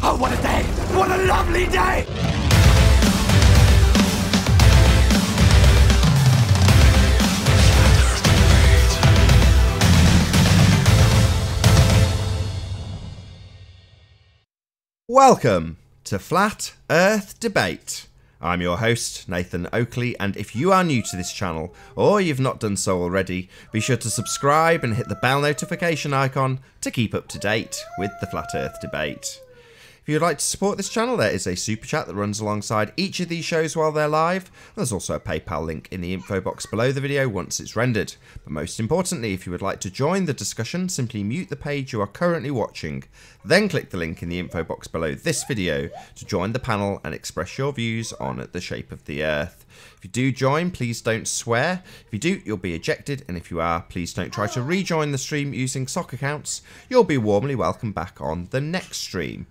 Oh, what a day! What a lovely day! Welcome to Flat Earth Debate. I'm your host, Nathan Oakley, and if you are new to this channel, or you've not done so already, be sure to subscribe and hit the bell notification icon to keep up to date with the Flat Earth Debate. If you'd like to support this channel, there is a super chat that runs alongside each of these shows while they're live. There's also a PayPal link in the info box below the video once it's rendered. But most importantly, if you would like to join the discussion, simply mute the page you are currently watching. Then click the link in the info box below this video to join the panel and express your views on the shape of the Earth. If you do join, please don't swear. If you do, you'll be ejected, and if you are, please don't try to rejoin the stream using sock accounts. You'll be warmly welcomed back on the next stream.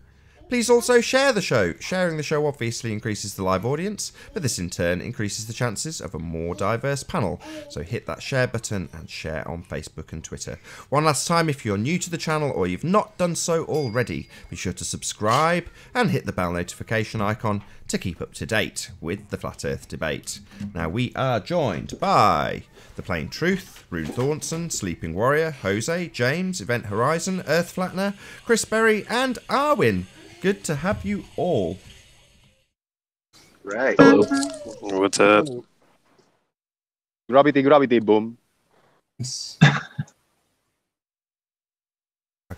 Please also share the show. Sharing the show obviously increases the live audience, but this in turn increases the chances of a more diverse panel. So hit that share button and share on Facebook and Twitter. One last time, if you're new to the channel or you've not done so already, be sure to subscribe and hit the bell notification icon to keep up to date with the Flat Earth Debate. Now we are joined by The Plain Truth, Rune Thornton, Sleeping Warrior, Jose, James, Event Horizon, Earth Flattener, Chris Berry and Arwin. Good to have you all. Right. Hello. What's up? Gravity, boom.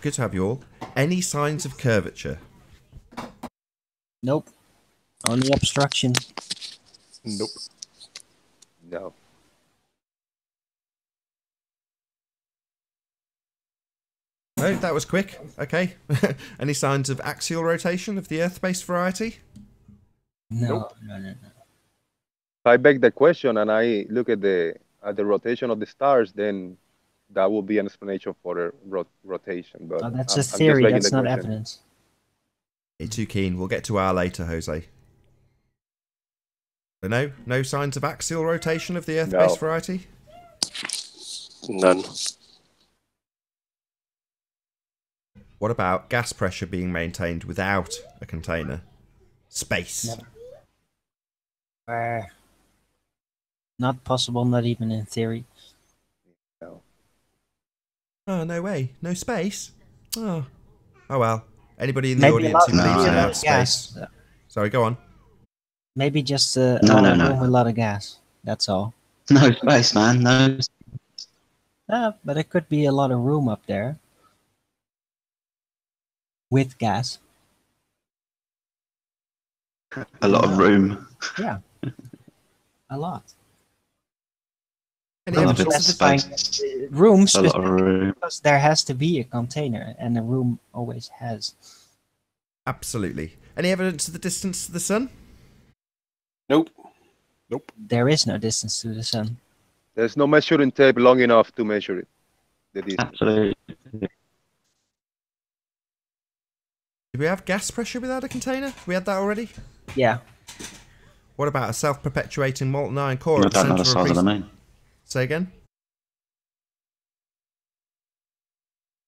Good to have you all. Any signs of curvature? Nope. Only obstruction. Nope. No. No, that was quick. Okay. Any signs of axial rotation of the Earth-based variety? No, Nope. no. If I beg the question and I look at the rotation of the stars, then that will be an explanation for the rotation. But Oh, that's I'm a just theory, begging that's the not question. evidence. You're too keen. We'll get to R later, Jose. So no signs of axial rotation of the Earth-based No. variety? None. What about gas pressure being maintained without a container? Space. Never. Not possible, not even in theory. No. Oh, no way. No space? Oh well. Anybody in the Maybe a audience lot, who believes maybe in a lot outer of space? gas. Sorry, go on. Maybe just a No, lot no, of no. room with a lot of gas. That's all. No space, man. No. But it could be a lot of room up there. With gas. A lot of room. Yeah. A lot. Any A lot evidence of of the space. Room A lot specifically of room. because there has to be a container, and a room always has. Absolutely. Any evidence of the distance to the sun? Nope. There is no distance to the sun. There's no measuring tape long enough to measure it. The distance. Absolutely. Do we have gas pressure without a container? We had that already? Yeah. What about a self-perpetuating molten iron core I at the don't know the centre of size a of the piece? moon. Say again?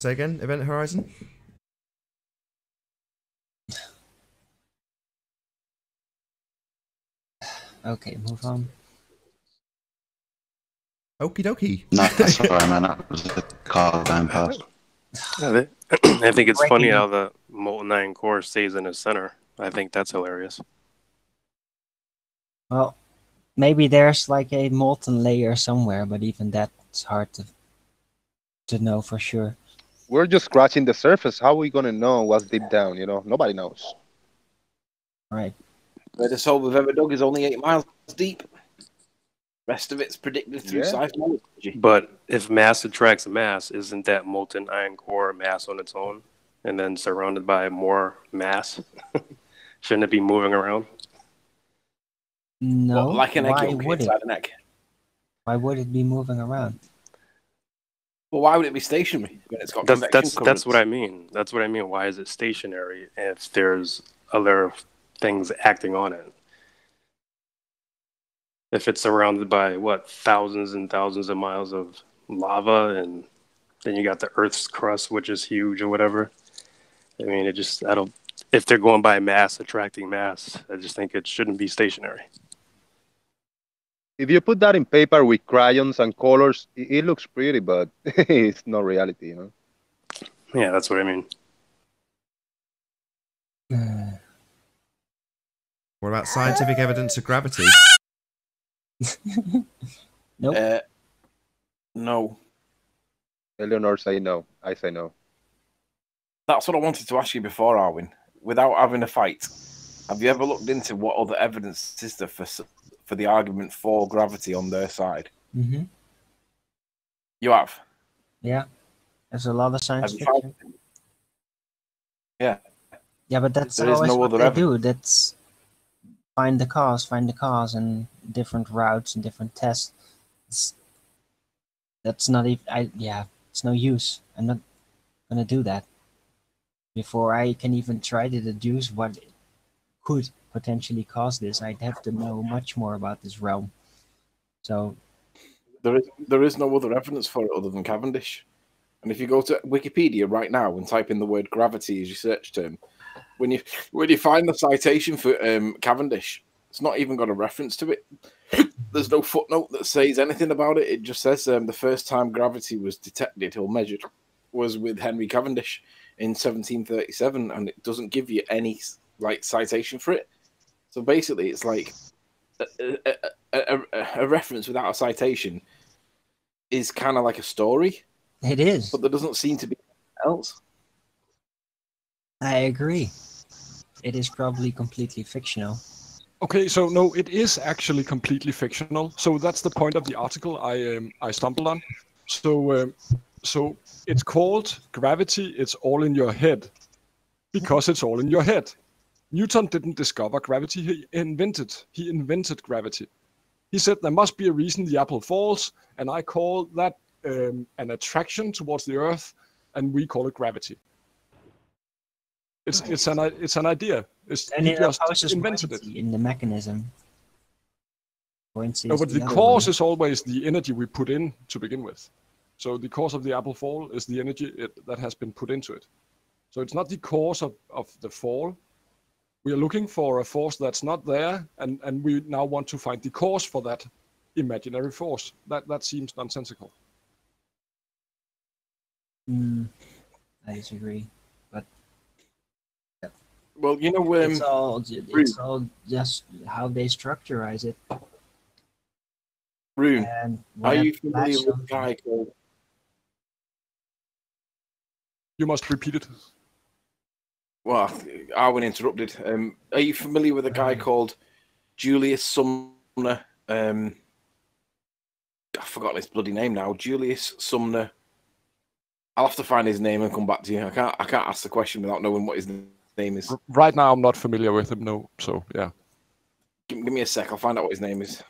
Say again, Event Horizon? Okay, move on. Okie dokie. No, sorry, man. That was a car going past. I think it's funny Breaking- how the molten iron core stays in the center. I think that's hilarious. Well, maybe there's like a molten layer somewhere, but even that's hard to know for sure. We're just scratching the surface. How are we gonna know what's deep down? You know, nobody knows. Right. Where the hole we've ever dug is only 8 miles deep. Rest of it's predicted through Yeah. seismology. But if mass attracts mass, isn't that molten iron core mass on its own, and then surrounded by more mass? Shouldn't it be moving around? No. What, like an egg why yolk would it? inside an egg. Why would it be moving around? Well, why would it be stationary when it's got That's convection that's what I currents? mean. That's what I mean. Why is it stationary if there's other things acting on it? If it's surrounded by what, thousands and thousands of miles of lava, and then you got the Earth's crust, which is huge or whatever. I mean, if they're going by mass attracting mass, I just think it shouldn't be stationary. If you put that in paper with crayons and colors, it looks pretty, but it's not reality, you know. Yeah, that's what I mean. What about scientific evidence of gravity? Nope. No. Eleanor say no. I say no. That's what I wanted to ask you before, Arwin. Without having a fight, have you ever looked into what other evidence is there for the argument for gravity on their side? Mm-hmm. You have? Yeah. There's a lot of science Have you fiction. found? Yeah. Yeah, but that's There is always no what other they evidence. do. That's find the cause, and different routes and different tests. That's not even. It's no use. I'm not gonna do that before I can even try to deduce what could potentially cause this. I'd have to know much more about this realm. So There is no other evidence for it other than Cavendish. And if you go to Wikipedia right now and type in the word gravity as your search term, when you find the citation for Cavendish, it's not even got a reference to it. There's no footnote that says anything about it. It just says the first time gravity was detected or measured was with Henry Cavendish in 1737, and it doesn't give you any citation for it. So basically, it's like a reference without a citation is kind of like a story. it is. But there doesn't seem to be anything else. I agree. It is probably completely fictional. Okay, so no, it is actually completely fictional. So that's the point of the article I stumbled on. So it's called Gravity, It's All in Your Head, because it's all in your head. Newton didn't discover gravity, he invented gravity. He said there must be a reason the apple falls, and I call that an attraction towards the earth, and we call it gravity. It's an idea. And He it just opposes invented it. buoyancy in the mechanism. Buoyancy No, is but the other cause way. is always the energy we put in to begin with. So the cause of the apple fall is the energy that has been put into it. So it's not the cause of the fall. We are looking for a force that's not there, and we now want to find the cause for that imaginary force. That seems nonsensical. I disagree. But Well, you know, it's all just how they structurize it. Rune, And are you whatever familiar flash with a shows guy called? You must repeat it. Well, Arwen interrupted. Are you familiar with a guy called Julius Sumner? I forgot his bloody name now. Julius Sumner. I'll have to find his name and come back to you. I can't ask the question without knowing what his name is. Right now, I'm not familiar with him. No, so yeah. Give me a sec. I'll find out what his name is.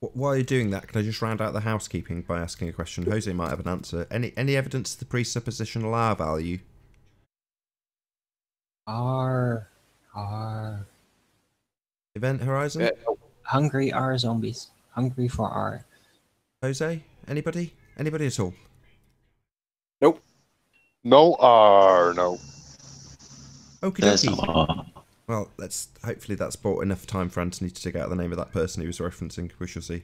While you're doing that, can I just round out the housekeeping by asking a question? Jose might have an answer. Any evidence of the presuppositional R value? R. Event horizon? Hungry R zombies. Hungry for R. Jose? Anybody? Anybody at all? Nope. No R, no. Okie There's no dokie. R. Well, hopefully that's bought enough time for Anthony to dig out the name of that person he was referencing. We shall see.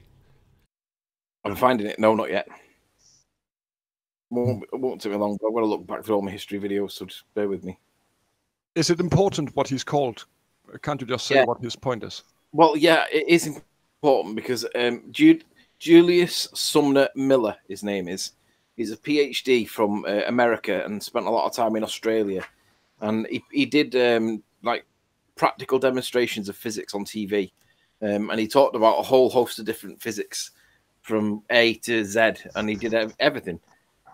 I'm finding it. No, not yet. It won't take me long, but I've got to look back through all my history videos, so just bear with me. Is it important what he's called? Can't you just say what his point is? Well, yeah, it is important because Julius Sumner Miller, his name is. He's a PhD from America and spent a lot of time in Australia. And he did practical demonstrations of physics on TV. And he talked about a whole host of different physics from A to Z, and he did everything.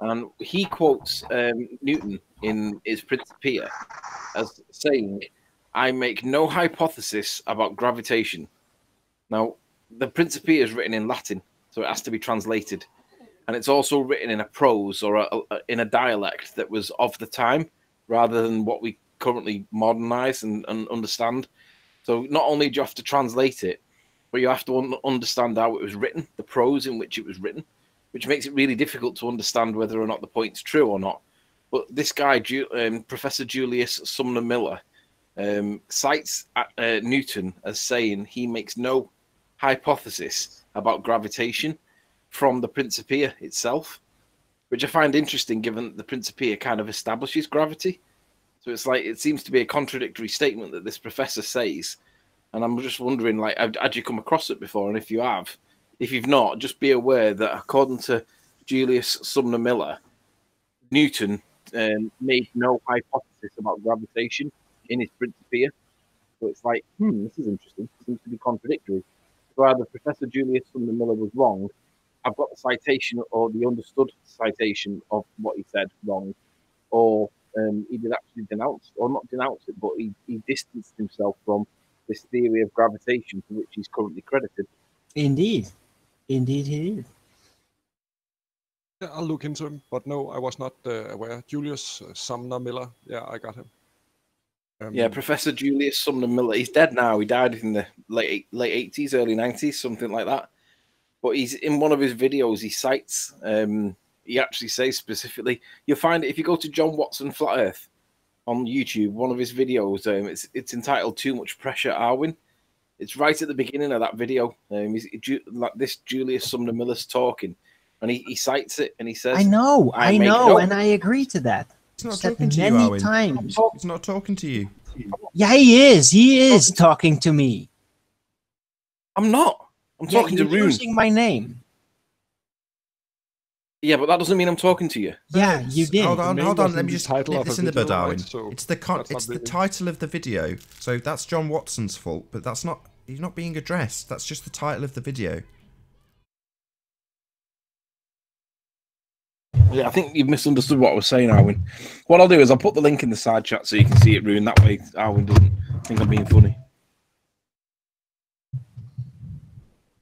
And he quotes Newton in his Principia as saying, "I make no hypothesis about gravitation." Now, the Principia is written in Latin, so it has to be translated. And it's also written in a prose or in a dialect that was of the time, rather than what we currently modernize and understand. So not only do you have to translate it, but you have to understand how it was written, the prose in which it was written, which makes it really difficult to understand whether or not the point's true or not. But this guy, Professor Julius Sumner Miller, cites Newton as saying he makes no hypothesis about gravitation from the Principia itself, which I find interesting given that the Principia kind of establishes gravity. So it's like it seems to be a contradictory statement that this professor says. And I'm just wondering, like, had you come across it before? And if you have, if you've not, just be aware that according to Julius Sumner Miller, Newton made no hypothesis about gravitation in his Principia. So it's like, this is interesting. It seems to be contradictory. So either Professor Julius Sumner Miller was wrong, I've got the citation or the understood citation of what he said wrong, or he did actually denounce, or not denounce it, but he distanced himself from this theory of gravitation to which he's currently credited. Indeed. Indeed he did. Yeah, I'll look into him, but no, I was not aware. Julius Sumner Miller, yeah, I got him. Yeah, Professor Julius Sumner Miller. He's dead now. He died in the late 80s, early 90s, something like that. But he's in one of his videos. He cites. He actually says specifically. You'll find it if you go to John Watson Flat Earth on YouTube. One of his videos. It's entitled "Too Much Pressure, Arwin." It's right at the beginning of that video. Like this Julius Sumner Miller's talking, and he cites it, and he says, I know, and I agree to that. He's not Said talking to you, many Owen. times. He's not talking to you. Yeah, he is. He is talking to me. I'm not. I'm talking to you're Rune. using my name. Yeah, but that doesn't mean I'm talking to you. Yeah, you did. Hold on. name Let wasn't me the just title nip of this a in the bud, video, right? Darwin. So It's the that's not really- title of the video. So that's John Watson's fault, but that's not. He's not being addressed. That's just the title of the video. Yeah, I think you've misunderstood what I was saying, Arwin. What I'll do is I'll put the link in the side chat so you can see it, Rune. That way Arwin doesn't think I'm being funny.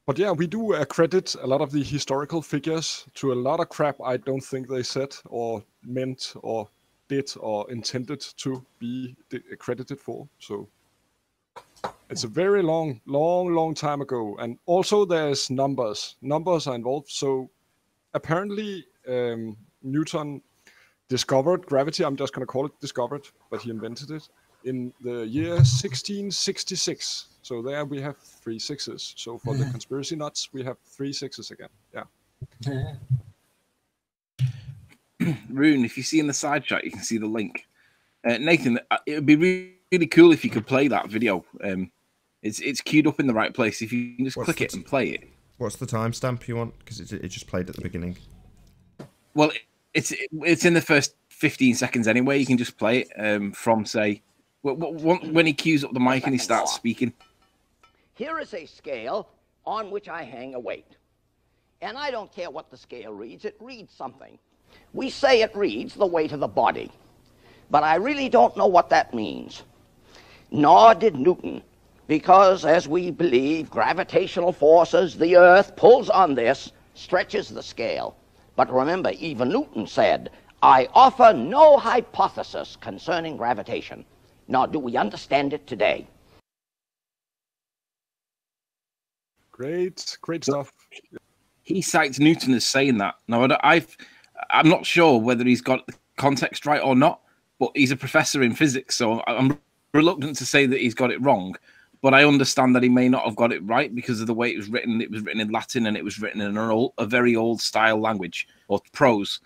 But yeah, we do credit a lot of the historical figures to a lot of crap I don't think they said or meant or did or intended to be credited for. So it's a very long time ago. And also there's numbers. Numbers are involved. So apparently Newton discovered gravity. I'm just going to call it discovered, but he invented it in the year 1666. So there we have 3 sixes. So for the conspiracy nuts, we have 3 sixes again. Yeah. Rune, if you see in the side chat, you can see the link. Nathan, it would be really cool if you could play that video. It's queued up in the right place. If you can just click it and play it. What's the timestamp you want? Because it just played at the beginning. Well, it's in the first 15 seconds anyway. You can just play it from, say, when he cues up the mic and he starts speaking. Here is a scale on which I hang a weight. And I don't care what the scale reads. It reads something. We say it reads the weight of the body. But I really don't know what that means. Nor did Newton. Because, as we believe, gravitational forces, the Earth pulls on this, stretches the scale. But remember, even Newton said, I offer no hypothesis concerning gravitation. Nor do we understand it today. Great stuff. He cites Newton as saying that. Now, I'm not sure whether he's got the context right or not, but he's a professor in physics, so I'm reluctant to say that he's got it wrong. But I understand that he may not have got it right because of the way it was written. It was written in Latin and it was written in a very old style language or prose.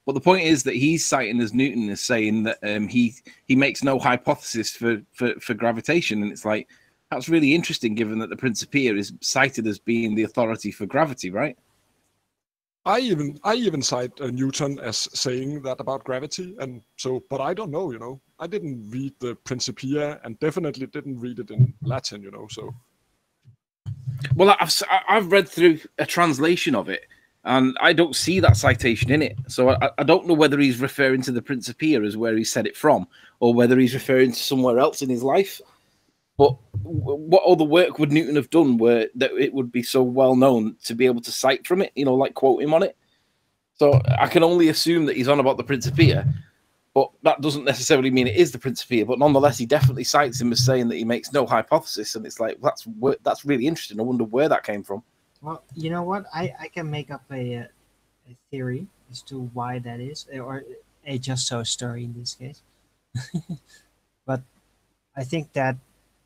But the point is that he's citing as Newton as saying that he makes no hypothesis for gravitation, and it's like that's really interesting given that the Principia is cited as being the authority for gravity, right? I even cite Newton as saying that about gravity, and so, but I don't know, I didn't read the Principia, and definitely didn't read it in Latin, so. Well, I've read through a translation of it, and I don't see that citation in it. So I don't know whether he's referring to the Principia as where he said it from, or whether he's referring to somewhere else in his life. But what other work would Newton have done where that it would be so well known to be able to cite from it, like quote him on it? So I can only assume that he's on about the Principia, but that doesn't necessarily mean it is the Principia. But nonetheless, he definitely cites him as saying that he makes no hypothesis, and it's like that's really interesting. I wonder where that came from. Well, you know what? I can make up a theory as to why that is, or a just so story in this case. But I think that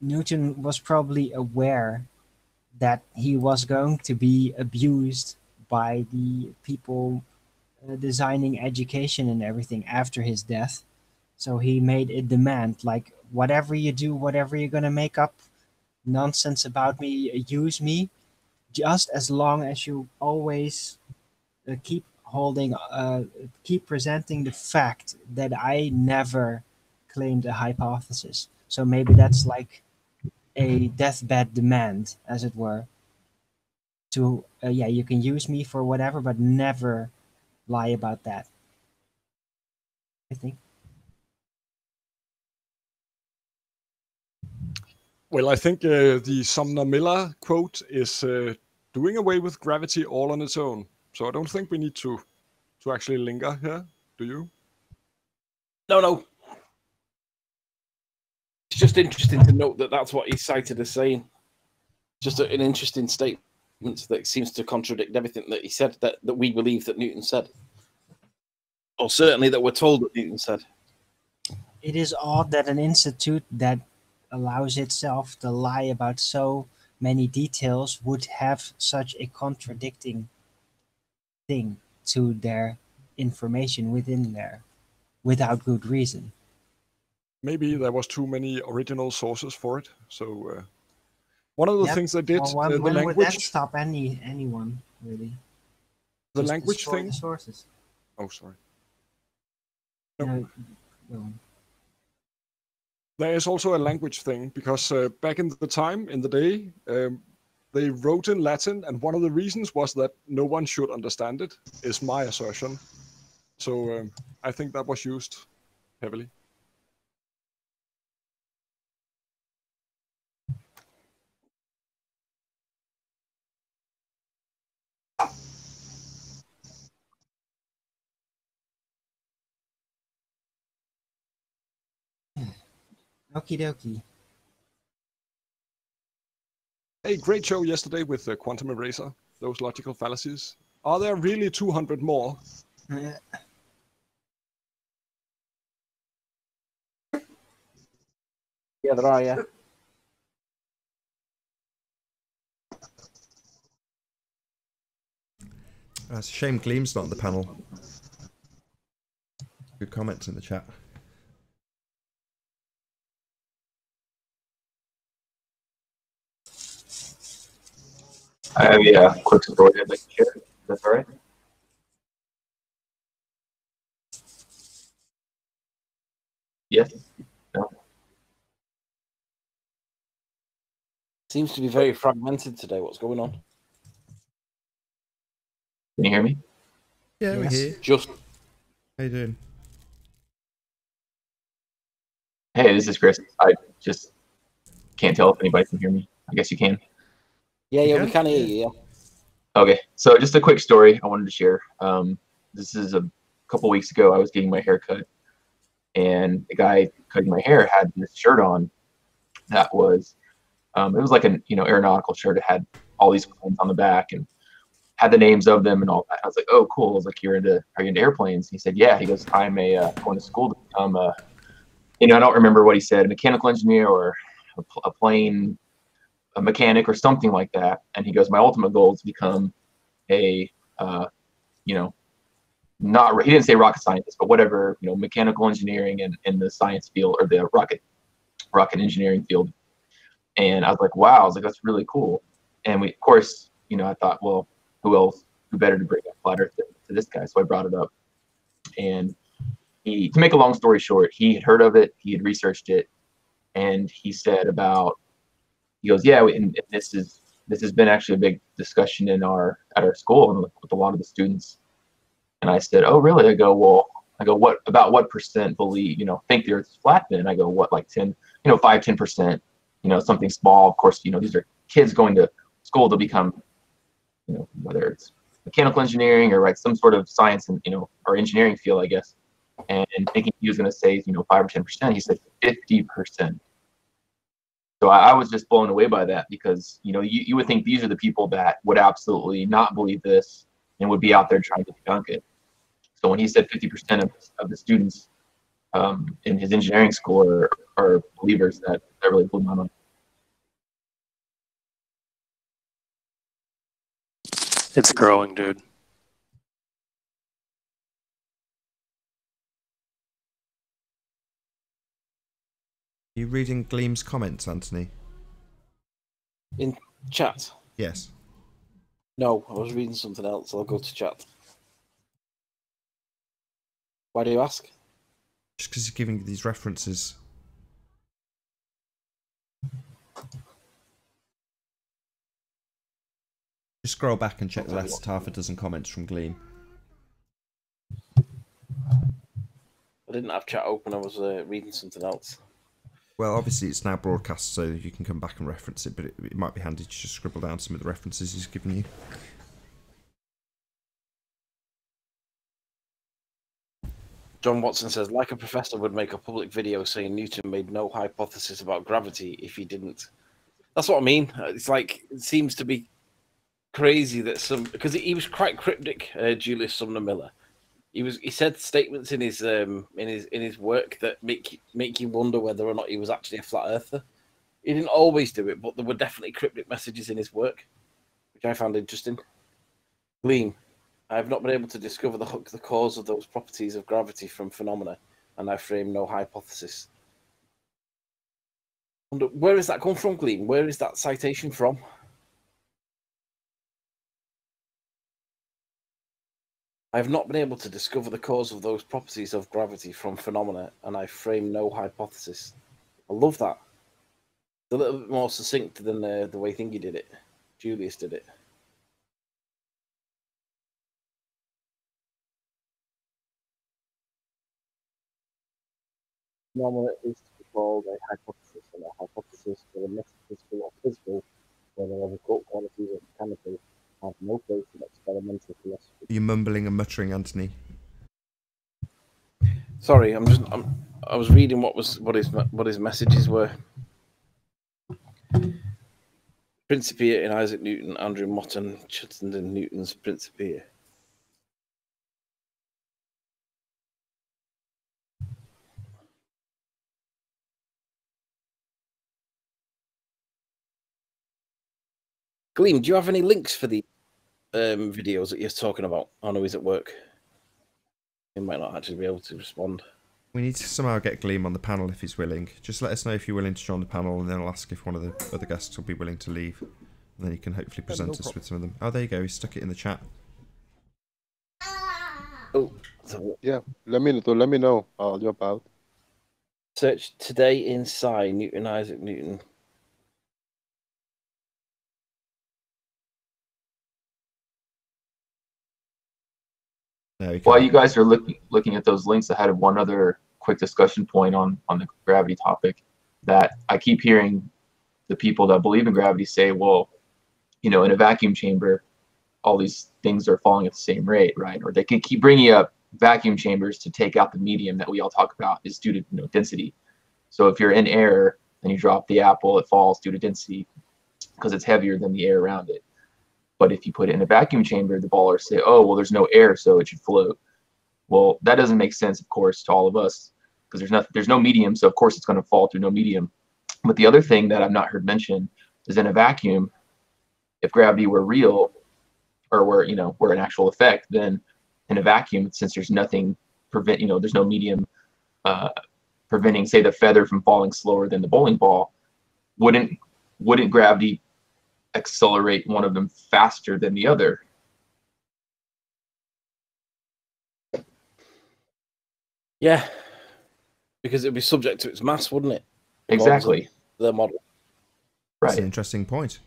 Newton was probably aware that he was going to be abused by the people designing education and everything after his death. So he made a demand like, whatever you do, whatever you're going to make up nonsense about me, use me, just as long as you always keep keep presenting the fact that I never claimed a hypothesis. So maybe that's like a deathbed demand, as it were. To yeah, you can use me for whatever, but never lie about that. I think. Well, I think the Sumner Miller quote is doing away with gravity all on its own. So I don't think we need to actually linger here. Do you? No. It's just interesting to note that that's what he cited as saying. Just an interesting statement that seems to contradict everything that he said, that we believe that Newton said. Or certainly that we're told that Newton said. It is odd that an institute that allows itself to lie about so many details would have such a contradicting thing to their information within there without good reason. Maybe there was too many original sources for it. So one of the things they did, Well, the when would that language, stop anyone really? the Just language destroy thing. the sources. Oh, sorry. You know, well, There is also a language thing because back in the time, in the day, they wrote in Latin, and one of the reasons was that no one should understand it, is my assertion. So I think that was used heavily. okie dokie. Hey, great show yesterday with the Quantum Eraser, those logical fallacies. Are there really 200 more? Yeah, there are, yeah. It's a shame Gleam's not on the panel. Good comments in the chat. I have a quick story I'd like to share. That's all right. Yes. No. Seems to be very fragmented today. What's going on? Can you hear me? Yeah, we're here. Just How you doing? Hey, this is Chris. I just can't tell if anybody can hear me. I guess you can. yeah, we can hear you. Yeah. Okay, so just a quick story I wanted to share. This is a couple weeks ago. I was getting my hair cut, and the guy cutting my hair had this shirt on that was, it was like an aeronautical shirt. It had all these planes on the back and had the names of them and all that. I was like, oh, cool. I was like, are you into airplanes? He said, yeah. He goes, I'm going to school to become I don't remember what he said, a mechanical engineer or a plane, a mechanic or something like that. And he goes, my ultimate goal is to become a, not, he didn't say rocket scientist, but whatever, mechanical engineering and in the science field or the rocket engineering field. And I was like, wow, I was like, that's really cool. And we, of course, I thought, well, who better to bring up flat Earth to this guy? So I brought it up. And to make a long story short, he had heard of it, he had researched it, and he said he goes, yeah, and this has been actually a big discussion at our school and with a lot of the students. And I said, oh, really? I go, what percent believe, think the Earth is flat then? I go, what, like 10, 5-10%, something small. Of course, these are kids going to school to become, whether it's mechanical engineering or some sort of science and, or engineering field, I guess. And thinking he was going to say, 5 or 10%, he said 50%. So I was just blown away by that because, you would think these are the people that would absolutely not believe this and would be out there trying to debunk it. So when he said 50% of the students in his engineering school or believers that really blew my mind. It's growing, dude. Are you reading Gleam's comments, Anthony? In chat? Yes. No, I was reading something else. I'll go to chat. Why do you ask? Just because he's giving these references. Just scroll back and check the last half a dozen comments from Gleam. I didn't have chat open. I was reading something else. Well, obviously it's now broadcast, so you can come back and reference it, but it might be handy to just scribble down some of the references he's given you. John Watson says, like a professor would make a public video saying Newton made no hypothesis about gravity if he didn't. That's what I mean. It's like, it seems to be crazy that because he was quite cryptic, Julius Sumner Miller. He said statements in his work that make you wonder whether or not he was actually a flat earther. He didn't always do it, but there were definitely cryptic messages in his work, which I found interesting. Gleam, I have not been able to discover the cause of those properties of gravity from phenomena, and I frame no hypothesis. And where is that come from, Gleam? Where is that citation from? I have not been able to discover the cause of those properties of gravity from phenomena, and I frame no hypothesis. I love that. It's a little bit more succinct than the way Thingy did it. Julius did it. Phenomena is to be called a hypothesis, and a hypothesis for the metaphysical or physical, whether the occult qualities of mechanical, have no place in experimental philosophy. You're mumbling and muttering, Anthony. Sorry, I was reading what his messages were. Principia in Isaac Newton, Andrew Motton, Chittenden Newton's Principia. Gleam, do you have any links for the videos that you're talking about? I know he's at work. He might not actually be able to respond. We need to somehow get Gleam on the panel if he's willing. Just let us know if you're willing to join the panel, and then I'll ask if one of the other guests will be willing to leave. And then you can hopefully present us with some of them. Oh, there you go. He stuck it in the chat. Oh, yeah. Let me know. I'll jump out. Search today in Sci, Newton, Isaac Newton. While you guys are looking at those links, I had one other quick discussion point on the gravity topic that I keep hearing the people that believe in gravity say, well, in a vacuum chamber, all these things are falling at the same rate, right? Or they can keep bringing up vacuum chambers to take out the medium that we all talk about is due to density. So if you're in air and you drop the apple, it falls due to density because it's heavier than the air around it. But if you put it in a vacuum chamber, the ballers say, oh, well, there's no air, so it should float. Well, that doesn't make sense, of course, to all of us because there's no medium, so of course it's going to fall through no medium. But the other thing that I've not heard mentioned is in a vacuum, if gravity were real or were an actual effect, then in a vacuum, since there's nothing there's no medium preventing, say, the feather from falling slower than the bowling ball, wouldn't gravity accelerate one of them faster than the other? Yeah, because it'd be subject to its mass, wouldn't it? Exactly. The model. Right. That's an interesting point.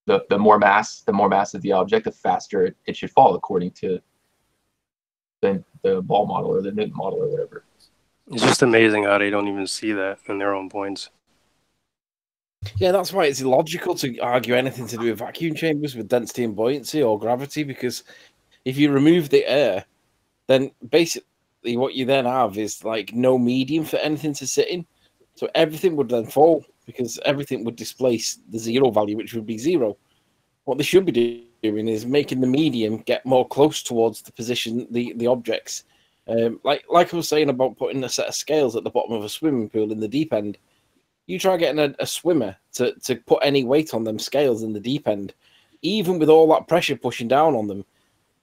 The more mass of the object, the faster it should fall, according to the ball model or the Newton model or whatever. It's just amazing how they don't even see that in their own points. Yeah, that's why it's illogical to argue anything to do with vacuum chambers with density and buoyancy or gravity, because if you remove the air, then basically what you then have is like no medium for anything to sit in. So everything would then fall because everything would displace the zero value, which would be zero. What they should be doing is making the medium get more close towards the position, the objects. Like I was saying about putting a set of scales at the bottom of a swimming pool in the deep end. You try getting a swimmer to put any weight on them scales in the deep end, even with all that pressure pushing down on them,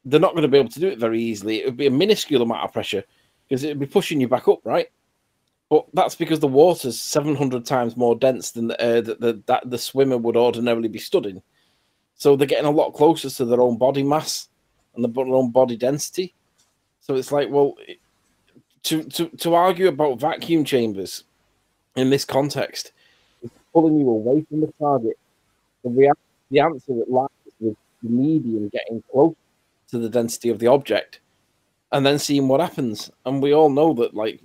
they're not going to be able to do it very easily. It would be a minuscule amount of pressure because it would be pushing you back up, right? But that's because the water's 700 times more dense than the air that the swimmer would ordinarily be stood in. So they're getting a lot closer to their own body mass and their own body density. So it's like, well, to argue about vacuum chambers in this context is pulling you away from the target. The answer that lies with the medium getting close to the density of the object and then seeing what happens. And we all know that like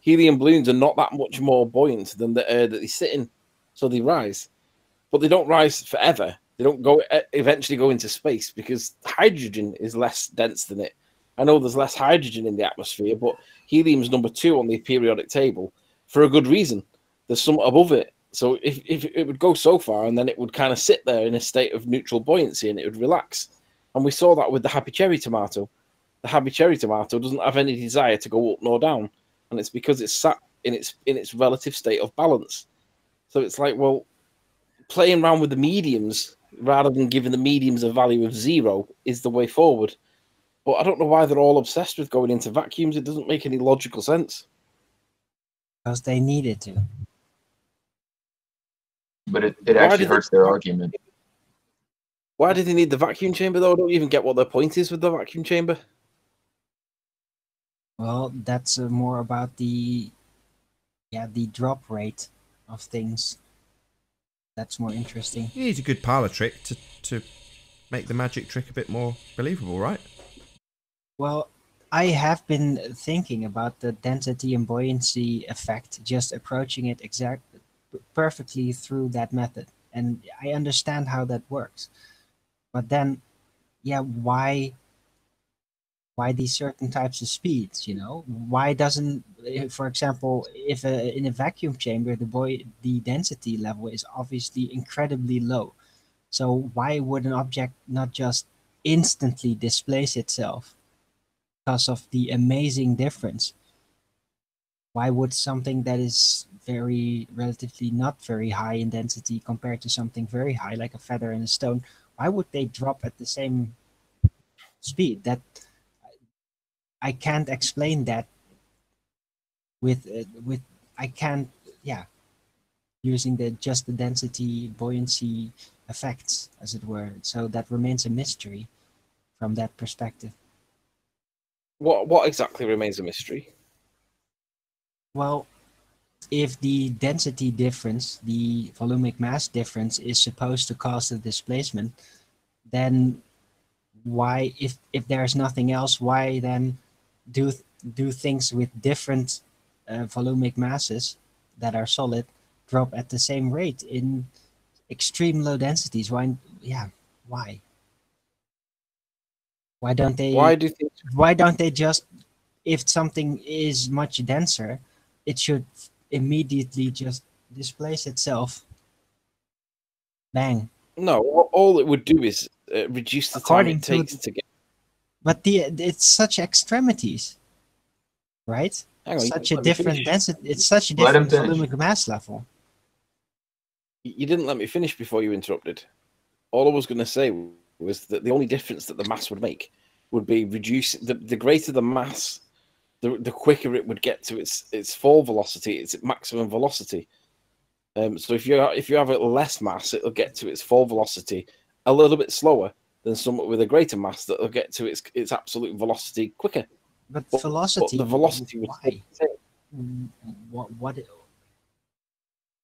helium balloons are not that much more buoyant than the air that they sit in. So they rise. But they don't rise forever. They don't eventually go into space because hydrogen is less dense than it. I know there's less hydrogen in the atmosphere, but helium's number 2 on the periodic table for a good reason. There's some above it. So if it would go so far and then it would kind of sit there in a state of neutral buoyancy and it would relax. And we saw that with the happy cherry tomato. The happy cherry tomato doesn't have any desire to go up nor down. And it's because it's sat in its relative state of balance. So it's like, well, playing around with the mediums rather than giving the mediums a value of 0 is the way forward. But I don't know why they're all obsessed with going into vacuums. It doesn't make any logical sense. Because they needed to. But it actually hurts their argument. Why did they need the vacuum chamber, though? I don't even get what their point is with the vacuum chamber. Well, that's more about the drop rate of things. That's more interesting. You need a good parlor trick to make the magic trick a bit more believable, right? Well, I have been thinking about the density and buoyancy effect, just approaching it perfectly through that method. And I understand how that works. But then, yeah, why these certain types of speeds, you know? Why doesn't, for example, if in a vacuum chamber, the density level is obviously incredibly low. So why would an object not just instantly displace itself because of the amazing difference? Why would something that is relatively not very high in density compared to something very high, like a feather and a stone, why would they drop at the same speed? That I can't explain that with I can't, yeah, using just the density buoyancy effects, as it were. So that remains a mystery from that perspective. What exactly remains a mystery? Well, if the density difference, the volumic mass difference, is supposed to cause the displacement, then why, if there's nothing else, why then do things with different volumic masses that are solid drop at the same rate in extreme low densities? Why? Yeah, why? Why don't they? Why don't they just, if something is much denser, it should immediately just displace itself. Bang. No, all it would do is reduce the time it takes to get. But it's such extremities, right? Such a different density. It's such a different volumic mass level. You didn't let me finish before you interrupted. All I was going to say was that the only difference that the mass would make would be reducing the greater the mass, the quicker it would get to its fall velocity, its maximum velocity. So if you have a less mass, it'll get to its fall velocity a little bit slower than someone with a greater mass that'll get to its absolute velocity quicker. But velocity. The velocity would why? What?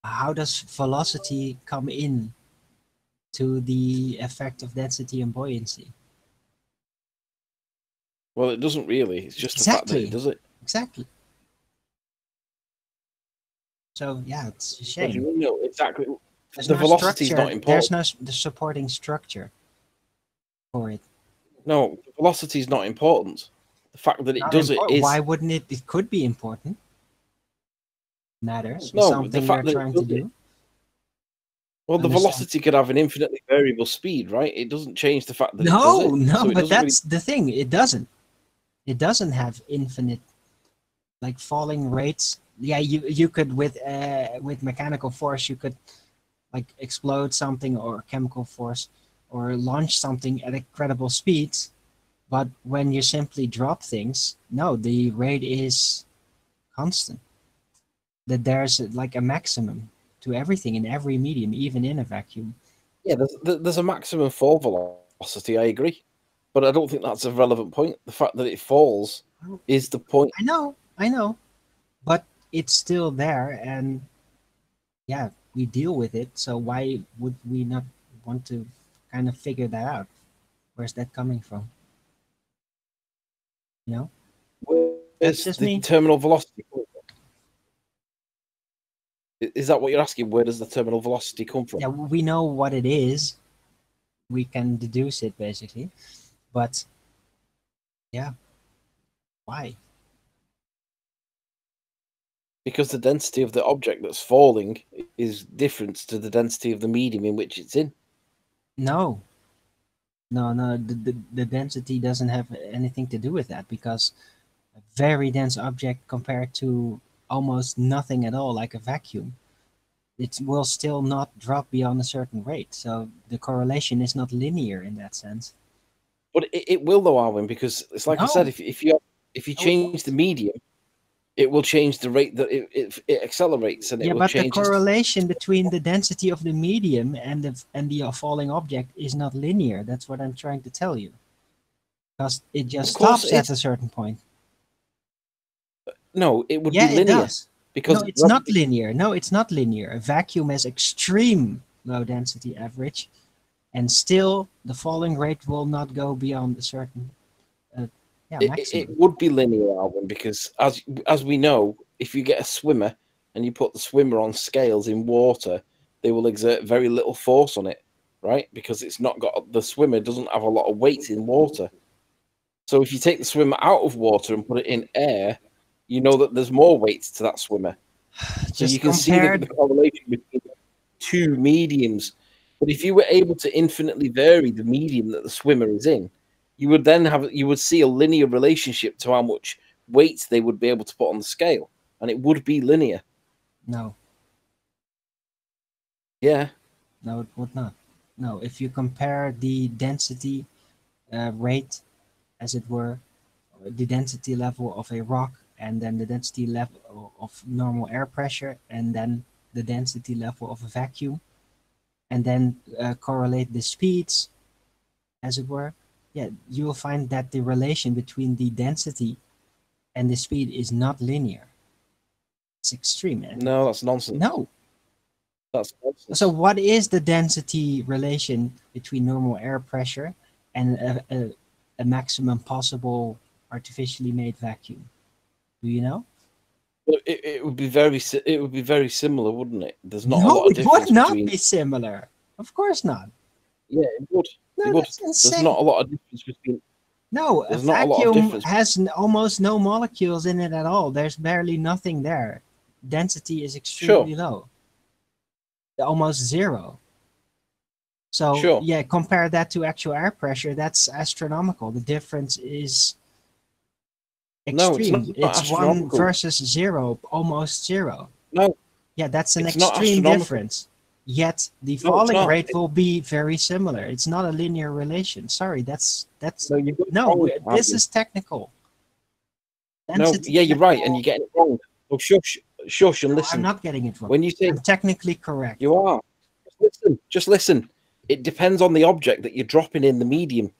How does velocity come in to the effect of density and buoyancy? Well, it doesn't really. It's just the fact that it does it. Exactly. So yeah, it's a shame. No, exactly. The velocity is not important. There's no supporting structure for it. No, the velocity is not important. The fact that it does it is. Why wouldn't it? It could be important. Matters. No, something you're trying to do. Well, the Understand. velocity could have an infinitely variable speed, right? It doesn't change the fact that it does No, it. no, So it but doesn't that's the thing. It doesn't. It doesn't have infinite, like falling rates. Yeah, you could with mechanical force, you could like explode something, or chemical force, or launch something at incredible speeds. But when you simply drop things, no, the rate is constant. That there's like a maximum to everything in every medium, even in a vacuum. Yeah, there's a maximum fall velocity. I agree, but I don't think that's a relevant point. The fact that it falls is the point. I know, but it's still there, and yeah, we deal with it. So why would we not want to kind of figure that out? Where's that coming from? You know, that's Where's just the me. terminal velocity? Is that what you're asking? Where does the terminal velocity come from? Yeah, we know what it is. We can deduce it basically, but yeah, why? Because the density of the object that's falling is different to the density of the medium in which it's in. No, no. The density doesn't have anything to do with that, because a very dense object compared to almost nothing at all, like a vacuum, it will still not drop beyond a certain rate. So the correlation is not linear in that sense. But it will though, Alvin, because it's like I No. said, if you change the medium, it will change the rate that it accelerates, and it Yeah, will but the change. correlation between the density of the medium and the falling object is not linear. That's what I'm trying to tell you. Because it just Of course stops at it's- a certain point. No, it would Yeah, be it linear. does. Because No, it's not linear. No, it's not linear. A vacuum has extreme low density average, and still the falling rate will not go beyond a certain maximum. it would be linear, Alvin, because as we know, if you get a swimmer and you put the swimmer on scales in water, they will exert very little force on it, right? Because it's not got the swimmer doesn't have a lot of weight in water. So if you take the swimmer out of water and put it in air, you know that there's more weight to that swimmer. So Just you can see the correlation between two mediums. But if you were able to infinitely vary the medium that the swimmer is in, you would see a linear relationship to how much weight they would be able to put on the scale, and it would be linear. No. Yeah. No, it would not. No, if you compare the density rate, as it were, the density level of a rock, and then the density level of normal air pressure, and then the density level of a vacuum, and then correlate the speeds, as it were, yeah, you will find that the relation between the density and the speed is not linear. It's extreme, man. No, that's nonsense. No. That's nonsense. So what is the density relation between normal air pressure and a maximum possible artificially made vacuum? Do you know? It would be very similar, wouldn't it? There's not a No, lot of it difference would not between. be similar. Of course not. Yeah, it would. No, It would. that's There's insane. not a lot of difference between. No, a There's not a lot of vacuum difference. has almost no molecules in it at all. There's barely nothing there. Density is extremely low. Almost zero. So Sure. yeah, compare that to actual air pressure. That's astronomical. The difference is No, it's extreme. not It's one astronomical. versus zero, almost zero. No. Yeah, that's an It's not extreme astronomical. difference. Yet the No, it's falling not. rate will be very similar. It's not a linear relation. Sorry, that's No, you got it no. wrong, This Alvin. is technical. No, Density yeah, you're right, and level- you're getting it wrong. Oh, shush, and No, listen. I'm not getting it wrong. When you say I'm technically correct. you are, just listen. It depends on the object that you're dropping in the medium.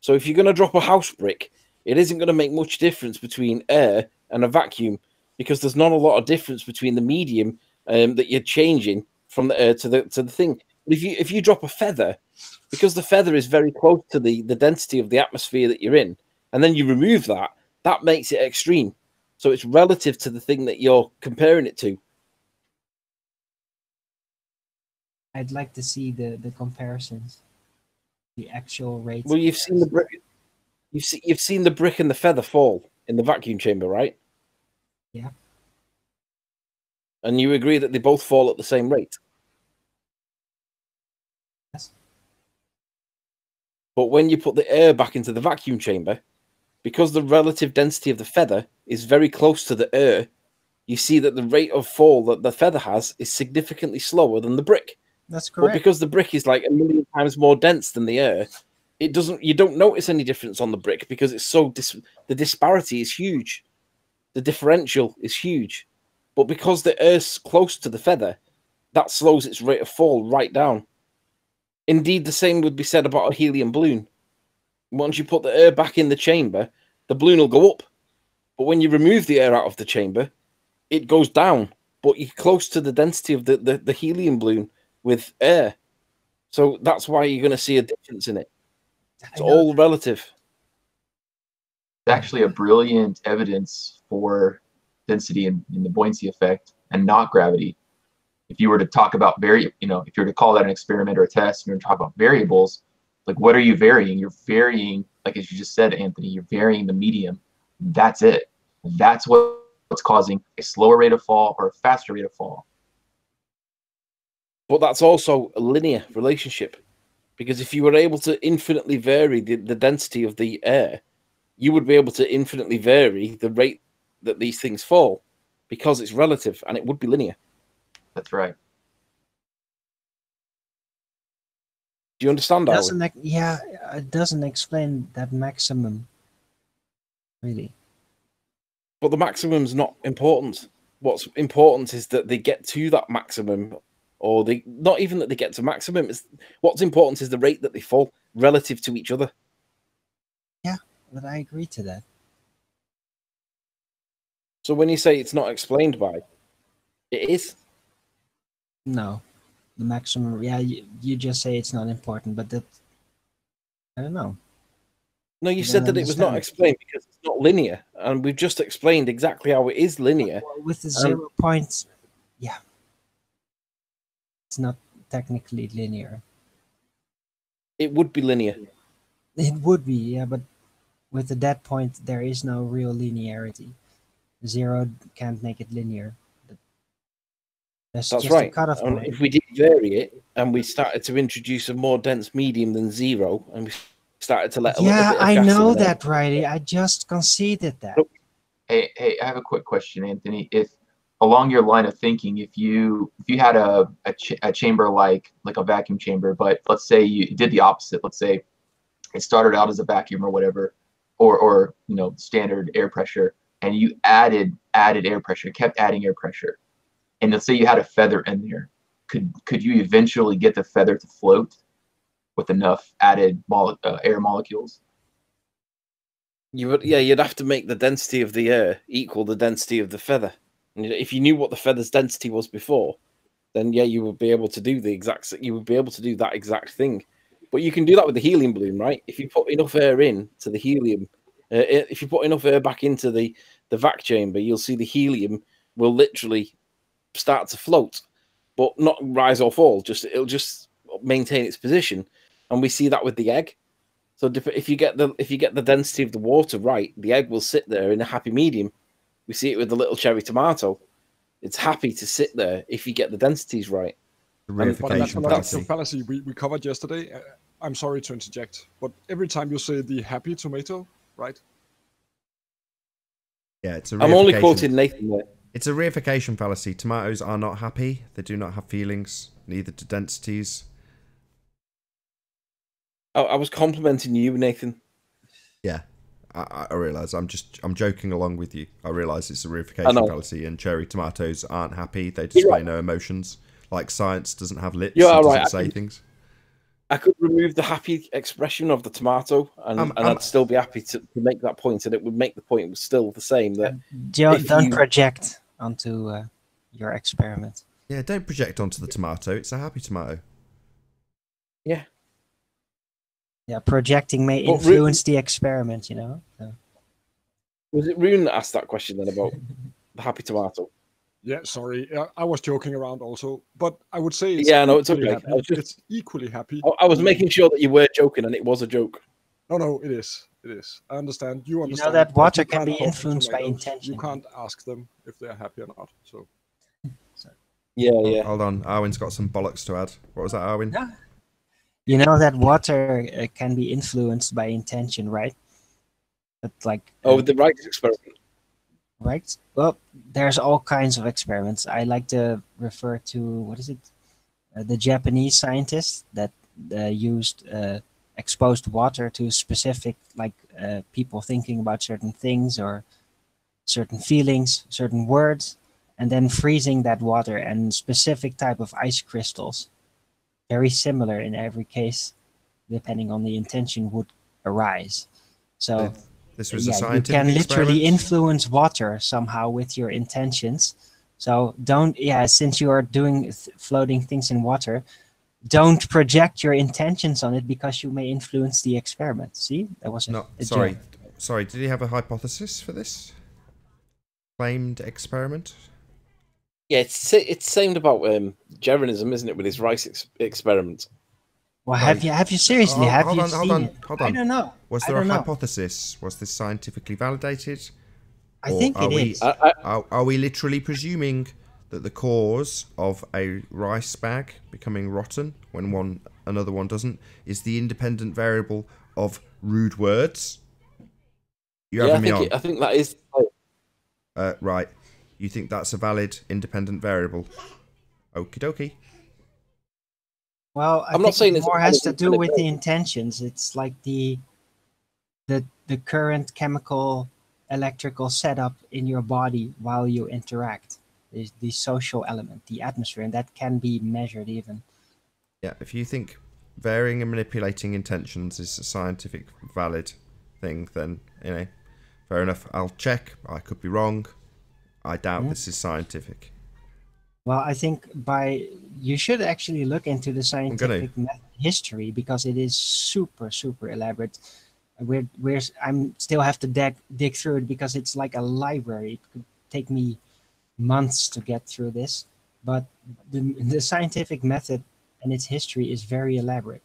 So if you're going to drop a house brick, it isn't going to make much difference between air and a vacuum, because there's not a lot of difference between the medium that you're changing from the air to the thing. But if you drop a feather, because the feather is very close to the density of the atmosphere that you're in, and then you remove that, that makes it extreme. So it's relative to the thing that you're comparing it to. I'd like to see the comparisons, the actual rates. Well, you've seen the brick. You've seen the brick and the feather fall in the vacuum chamber, right? Yeah. And you agree that they both fall at the same rate. But when you put the air back into the vacuum chamber, because the relative density of the feather is very close to the air, you see that the rate of fall that the feather has is significantly slower than the brick. That's But correct. because the brick is like 1,000,000 times more dense than the air, you don't notice any difference on the brick because it's so the disparity is huge. The differential is huge. But because the air's close to the feather, that slows its rate of fall right down. Indeed, the same would be said about a helium balloon. Once you put the air back in the chamber, the balloon will go up. But when you remove the air out of the chamber, it goes down. But you're close to the density of the helium balloon with air. So that's why you're going to see a difference in it. It's all relative. It's actually a brilliant evidence for density and the buoyancy effect and not gravity. If you were to talk about if you were to call that an experiment or a test, and you're to talk about variables, like what are you varying? You're varying, like as you just said, Anthony, you're varying the medium. That's it. That's what's causing a slower rate of fall or a faster rate of fall. But that's also a linear relationship, because if you were able to infinitely vary the density of the air, you would be able to infinitely vary the rate that these things fall, because it's relative and it would be linear. That's right. Do you understand that? Yeah, it doesn't explain that maximum, really. But the maximum's not important. What's important is that they get to that maximum, or not even that they get to maximum. What's important is the rate that they fall relative to each other. Yeah, but I agree to that. So when you say it's not explained by, it is. No, the maximum. Yeah, you just say it's not important, but that I don't know. No, you said that it was not explained because it's not linear, and we've just explained exactly how it is linear. With the 0 points, yeah, it's not technically linear. It would be linear. It would be, yeah, but with the dead point, there is no real linearity. 0 can't make it linear. That's right. A cutoff point. If we did vary it and we started to introduce a more dense medium than 0, and we started to let a little bit of I gas know in there. that, Riley. I just conceded that. Hey, I have a quick question, Anthony. If along your line of thinking, if you had a chamber like a vacuum chamber, but let's say you did the opposite. Let's say it started out as a vacuum or whatever, or standard air pressure, and you added air pressure, kept adding air pressure, and let's say you had a feather in there, could you eventually get the feather to float with enough added air molecules? You'd have to make the density of the air equal the density of the feather. And if you knew what the feather's density was before, then you would be able to do that exact thing. But you can do that with the helium balloon, right? If you put enough air into the helium, if you put enough air back into the vac chamber, you'll see the helium will literally start to float, but not rise or fall. It'll just maintain its position, and we see that with the egg. So if you get the density of the water right, the egg will sit there in a happy medium. We see it with the little cherry tomato. It's happy to sit there if you get the densities right. The reification fallacy we covered yesterday. I'm sorry to interject, but every time you say the happy tomato, right? Yeah, it's a I'm only quoting Nathan there. It's a reification fallacy. Tomatoes are not happy. They do not have feelings, neither do densities. I was complimenting you, Nathan. Yeah, I realise. I'm joking along with you. I realise it's a reification fallacy, and cherry tomatoes aren't happy. They display no emotions. Like science doesn't have lips. Yeah, and right. doesn't say things. I could remove the happy expression of the tomato, and I'd still be happy to make that point, and it would make the point still the same. That don't project onto your experiment. Yeah, don't project onto the tomato. It's a happy tomato. Yeah. Yeah, projecting may influence the experiment, So. Was it Rune that asked that question then about the happy tomato? Yeah, sorry. I was joking around also, but I would say it's it's okay. It's equally happy. I was making sure that you were joking and it was a joke. No, it is. It is. I understand. You understand. You know that water can be influenced by intention. You can't ask them if they're happy or not. So. Yeah. Hold on. Arwin's got some bollocks to add. What was that, Arwin? You know that water can be influenced by intention, right? But like, Oh, the right experiment. right? Well, there's all kinds of experiments. I like to refer to what is it? The Japanese scientists that used exposed water to specific, like people thinking about certain things or certain feelings, certain words, and then freezing that water and specific type of ice crystals, very similar in every case, depending on the intention, would arise. So This was a yeah, you scientific can literally experiment. influence water somehow with your intentions. So don't, yeah, since you are doing floating things in water, don't project your intentions on it because you may influence the experiment. See, that was No, a sorry, joke. sorry. Did he have a hypothesis for this claimed experiment? Yeah, it's same about Jeranism, isn't it, with his rice experiment? Well, No. have you seriously, have Hold you on, hold seen on, it? hold I on. don't know. Was I there a don't know. hypothesis? Was this scientifically validated? I Or think are it we is. are we literally presuming that the cause of a rice bag becoming rotten when another one doesn't is the independent variable of rude words? You Yeah, having me on? I think that is. Right. You think that's a valid independent variable? Okie dokie. Well, I I'm not think saying it it's more a has valid to do with the independent intentions. It's like the current chemical electrical setup in your body while you interact. Is the social element, the atmosphere, and that can be measured even. Yeah, if you think varying and manipulating intentions is a scientific valid thing, then, fair enough. I'll check. I could be wrong. I doubt this is scientific. Well, I think you should actually look into the I'm going to. scientific history because it is super super elaborate. I'm still have to dig through it because it's like a library. It could take me months to get through this, but the scientific method and its history is very elaborate.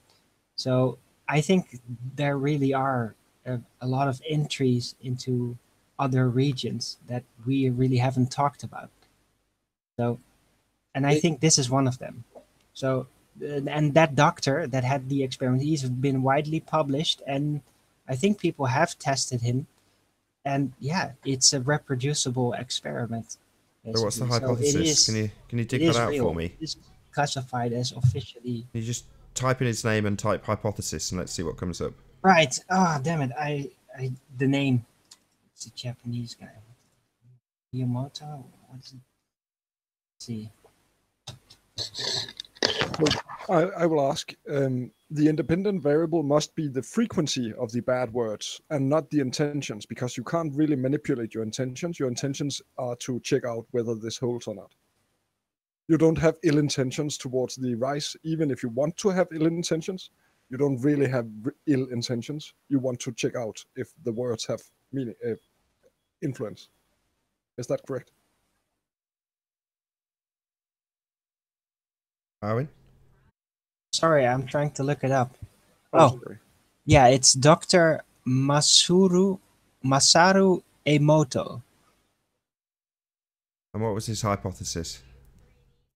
So I think there really are a lot of entries into other regions that we really haven't talked about. So, and I think this is one of them. So, and that doctor that had the experiment, he's been widely published, and I think people have tested him. And yeah, it's a reproducible experiment, So what's the basically. So hypothesis? Can you it dig that is out for real. me? It is classified as officially Can you just type in his name and type hypothesis and let's see what comes up? right. Ah, damn it! The name. It's a Japanese guy. Miyamoto. What's it? Let's see. I will ask. The independent variable must be the frequency of the bad words and not the intentions, because you can't really manipulate your intentions. Your intentions are to check out whether this holds or not. You don't have ill intentions towards the rice, even if you want to have ill intentions. You don't really have ill intentions. You want to check out if the words have meaning, influence. Is that correct? Arwin? Sorry, I'm trying to look it up. Oh, Oh, sorry. yeah, it's Dr. Masaru Emoto. And what was his hypothesis?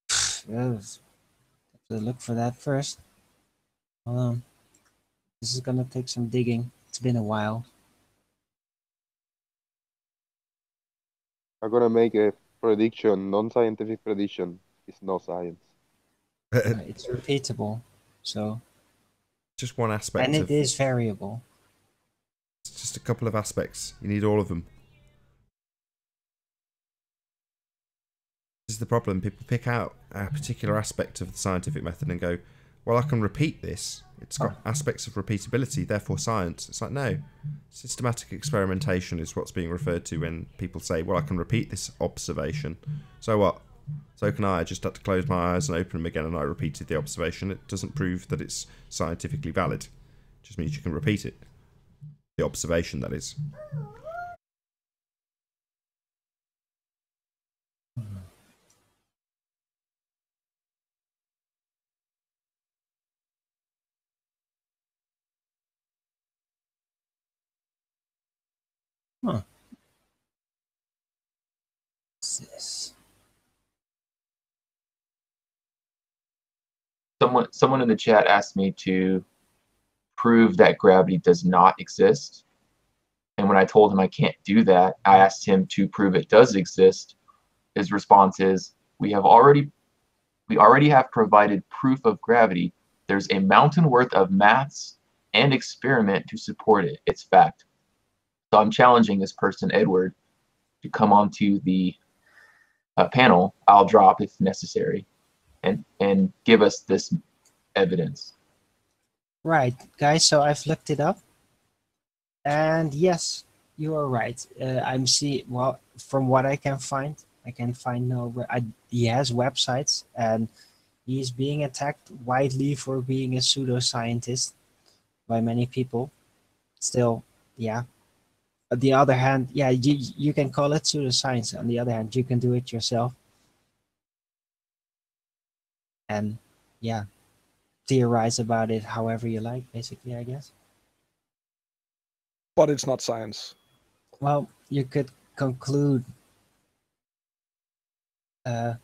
Have to look for that first. Hold on. This is gonna take some digging. It's been a while. I'm gonna make a prediction, non-scientific prediction. It's no science. It's repeatable, so Just one and aspect it of... is variable. Just a couple of aspects. You need all of them. This is the problem. People pick out a particular aspect of the scientific method and go, well, I can repeat this. It's got aspects of repeatability, therefore science. It's like, no. Systematic experimentation is what's being referred to when people say, well, I can repeat this observation. So what? So can I. I just had to close my eyes and open them again and I repeated the observation. It doesn't prove that it's scientifically valid. It just means you can repeat it. The observation, that is. Huh. What's this? someone in the chat asked me to prove that gravity does not exist. And when I told him I can't do that, I asked him to prove it does exist. His response is, we already have provided proof of gravity. There's a mountain worth of maths and experiment to support it. It's fact. So I'm challenging this person, Edward, to come onto the panel. I'll drop if necessary, and give us this evidence. Right, guys. So I've looked it up, and yes, you are right. Well, from what I can find no. He has websites, and he's being attacked widely for being a pseudoscientist by many people. Still, yeah. On the other hand, yeah, you can call it pseudoscience. On the other hand, you can do it yourself. And yeah, theorize about it however you like, basically, I guess. But it's not science. Well, you could conclude I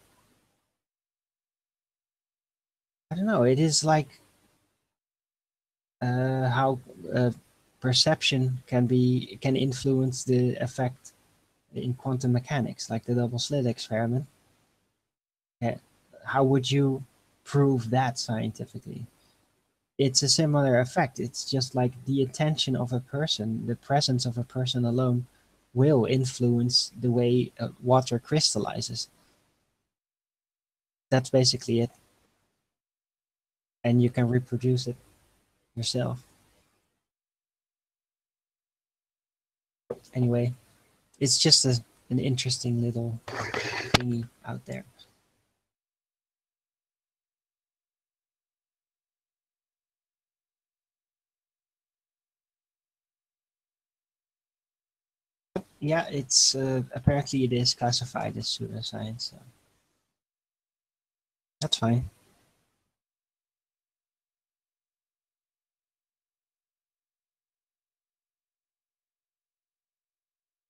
don't know, it is like how perception can influence the effect in quantum mechanics, like the double slit experiment. How would you prove that scientifically? It's a similar effect. It's just like the attention of a person, the presence of a person alone will influence the way water crystallizes. That's basically it. And you can reproduce it yourself. Anyway, it's just an interesting little thingy out there. Yeah, it's apparently it is classified as pseudoscience. So that's fine.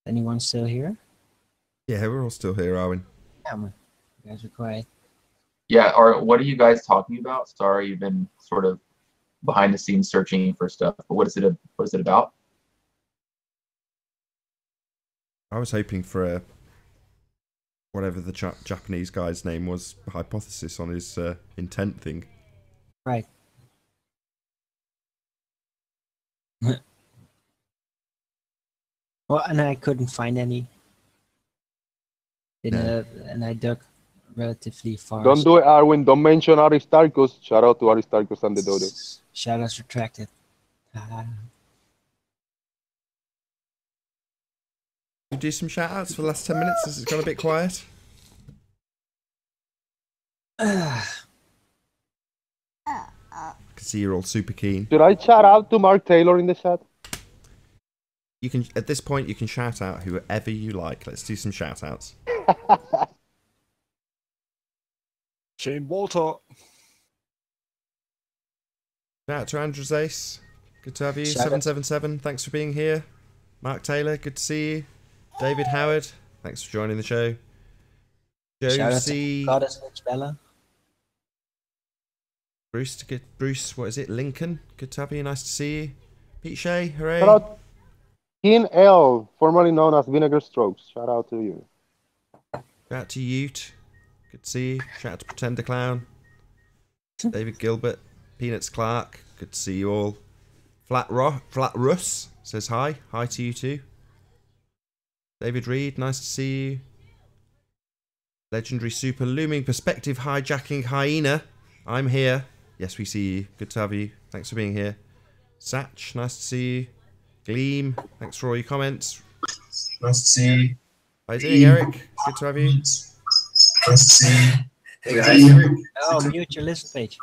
Anyone still here? Yeah, we're all still here, Arwen. Yeah, you guys are quiet. Yeah, or what are you guys talking about? Sorry, you've been sort of behind the scenes searching for stuff. But what is it about? I was hoping for a whatever the Japanese guy's name was, hypothesis on his intent thing. Right. Well, and I couldn't find any. And I dug relatively far. Don't do it, Arwin. Don't mention Aristarchus. Shout out to Aristarchus and the Dodo. Shout outs retracted. You do some shout outs for the last 10 minutes as it's gone a bit quiet? I can see you're all super keen. Should I shout out to Mark Taylor in the chat? You can, at this point, you can shout out whoever you like. Let's do some shout outs. Shane Walter. Shout out to Andrews Ace. Good to have you. 777, thanks for being here. Mark Taylor, good to see you. David Howard, thanks for joining the show. Josie. Goddess Rich Bella. Bruce, what is it? Lincoln, good to have you. Nice to see you. Pete Shea, hooray. Shout out Keen L, formerly known as Vinegar Strokes. Shout out to you. Shout out to Ute. Good to see you. Shout out to Pretender Clown. David Gilbert. Peanuts Clark. Good to see you all. Flat Russ says hi. Hi to you too. David Reed, nice to see you. Legendary Super Looming Perspective Hijacking Hyena. I'm here. Yes, we see you. Good to have you. Thanks for being here. Satch, nice to see you. Gleam, thanks for all your comments. Nice to see you. How you doing, Eric? Good to have you. Nice to see you. Hey guys. Oh, mute your listen page.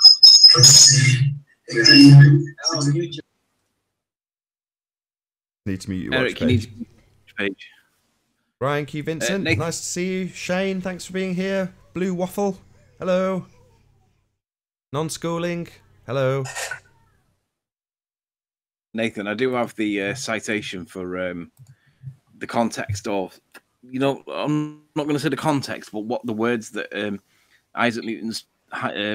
Nice to see you. Hey guys. Oh, mute your... Need to mute your watch Eric, page. you need to mute your page. Ryan Q. Vincent, nice to see you. Shane, thanks for being here. Blue Waffle, hello. Non-schooling, hello. Nathan, I do have the citation for the context of, I'm not going to say the context, but what the words that Isaac Newton's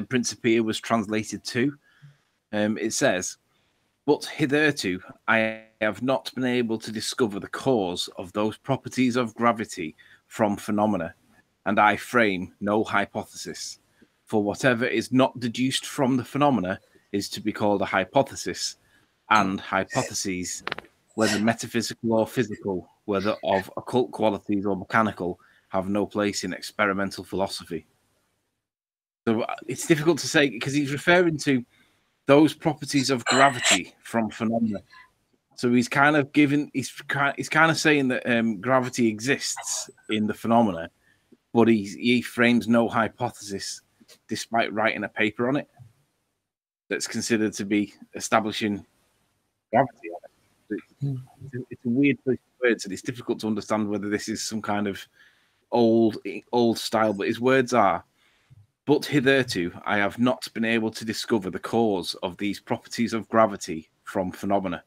Principia was translated to. It says, "But hitherto I have not been able to discover the cause of those properties of gravity from phenomena, and I frame no hypothesis. For whatever is not deduced from the phenomena is to be called a hypothesis, and hypotheses, whether metaphysical or physical, whether of occult qualities or mechanical, have no place in experimental philosophy." So it's difficult to say because he's referring to those properties of gravity from phenomena. So he's kind of saying that gravity exists in the phenomena, but he frames no hypothesis despite writing a paper on it that's considered to be establishing gravity on it. It's a weird place of words, and it's difficult to understand whether this is some kind of old style. But his words are, "But hitherto I have not been able to discover the cause of these properties of gravity from phenomena,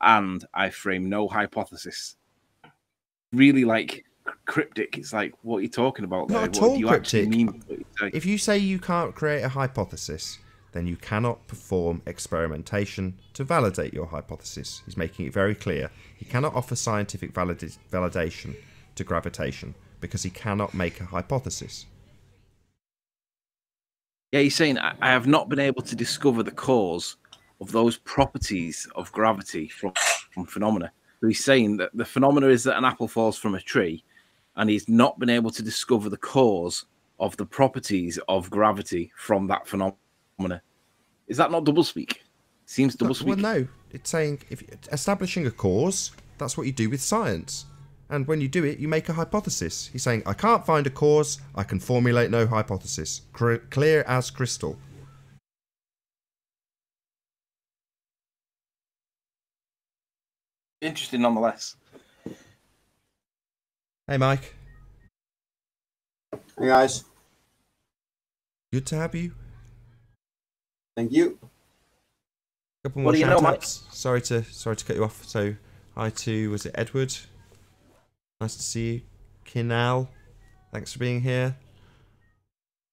and I frame no hypothesis." Really, like cryptic. It's like, what are you talking about there? Not at What all do you cryptic. actually mean? What you say? If you say you can't create a hypothesis, then you cannot perform experimentation to validate your hypothesis. He's making it very clear. He cannot offer scientific validation to gravitation because he cannot make a hypothesis. Yeah, he's saying, I have not been able to discover the cause of those properties of gravity from phenomena. So he's saying that the phenomena is that an apple falls from a tree, and he's not been able to discover the cause of the properties of gravity from that phenomena. Is that not doublespeak? Seems doublespeak. Well, no. It's saying if establishing a cause, that's what you do with science. And when you do it, you make a hypothesis. He's saying, I can't find a cause, I can formulate no hypothesis. Clear as crystal. Interesting nonetheless. Hey, Mike. Hey, guys. Good to have you. Thank you. Couple more shout-outs. Sorry to cut you off. So, hi to, was it Edward? Nice to see you. Kinal, thanks for being here.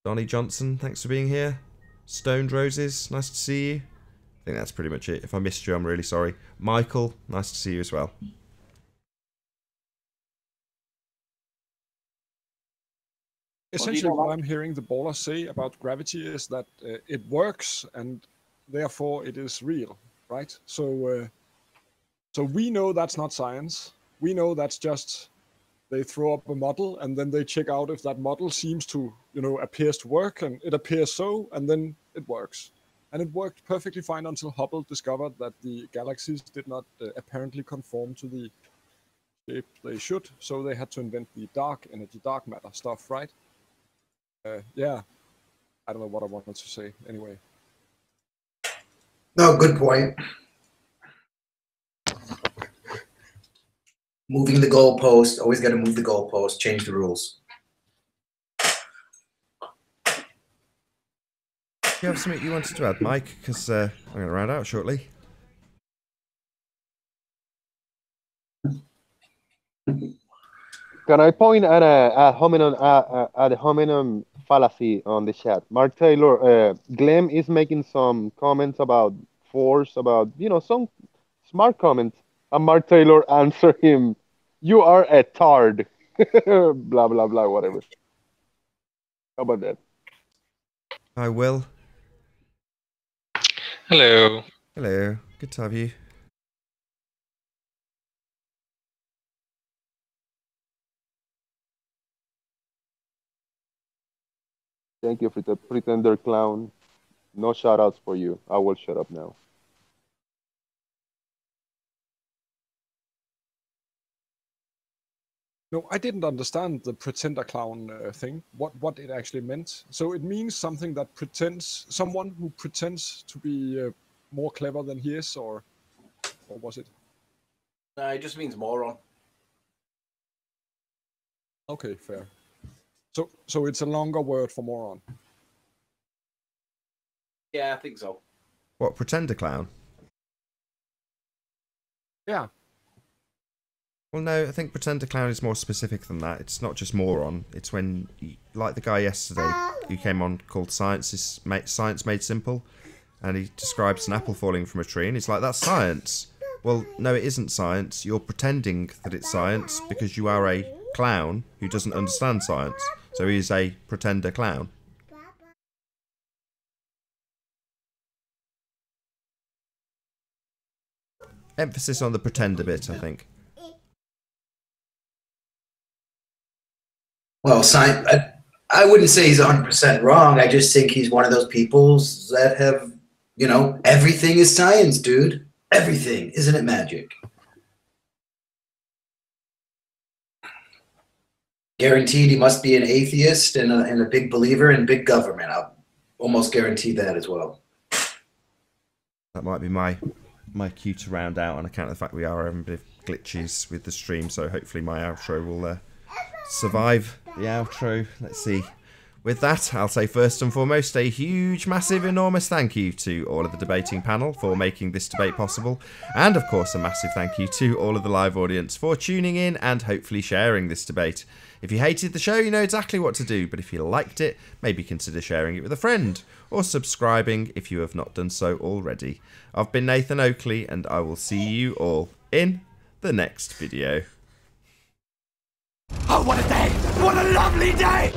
Donnie Johnson, thanks for being here. Stoned Roses, nice to see you. I think that's pretty much it. If I missed you, I'm really sorry. Michael, nice to see you as well. Essentially, what I'm hearing the baller say about gravity is that it works, and therefore it is real, right? So we know that's not science. We know that's just they throw up a model, and then they check out if that model seems to, appears to work, and it appears so, and then it works. And it worked perfectly fine until Hubble discovered that the galaxies did not apparently conform to the shape they should, so they had to invent the dark energy, dark matter stuff, right? Yeah, I don't know what I wanted to say anyway. No, good point. Moving the goalpost, always got to move the goalpost, change the rules. Do you have something you wanted to add, Mike? Because I'm going to round out shortly. Can I point at a hominem fallacy on the chat? Mark Taylor, Glenn is making some comments about force, about some smart comments, and Mark Taylor answer him, "You are a tard," blah blah blah, whatever. How about that? Hi, Will. Hello. Hello. Good to have you. Thank you for the pretender clown. No shoutouts for you. I will shut up now. No, I didn't understand the pretender clown thing. What it actually meant. So it means something that pretends, someone who pretends to be more clever than he is, or was it? No, it just means moron. Okay, fair. So it's a longer word for moron. Yeah, I think so. What, pretender clown? Yeah. Well, no, I think pretender clown is more specific than that. It's not just moron. It's when, like the guy yesterday who came on called Science Made Simple, and he describes an apple falling from a tree, and he's like, that's science. Well, no, it isn't science. You're pretending that it's science because you are a clown who doesn't understand science. So he is a pretender clown. Emphasis on the pretender bit, I think. Well, I wouldn't say he's 100% wrong. I just think he's one of those people that have, you know, everything is science, dude. Everything. Isn't it magic? Guaranteed he must be an atheist and a big believer in big government. I'll almost guarantee that as well. That might be my cue to round out on account of the fact we are having a bit of glitches with the stream, so hopefully my outro will survive the outro. Let's see. With that, I'll say first and foremost a huge, massive, enormous thank you to all of the debating panel for making this debate possible, and of course a massive thank you to all of the live audience for tuning in and hopefully sharing this debate. If you hated the show, you know exactly what to do, but if you liked it, maybe consider sharing it with a friend, or subscribing if you have not done so already. I've been Nathan Oakley, and I will see you all in the next video. Oh, what a day! What a lovely day!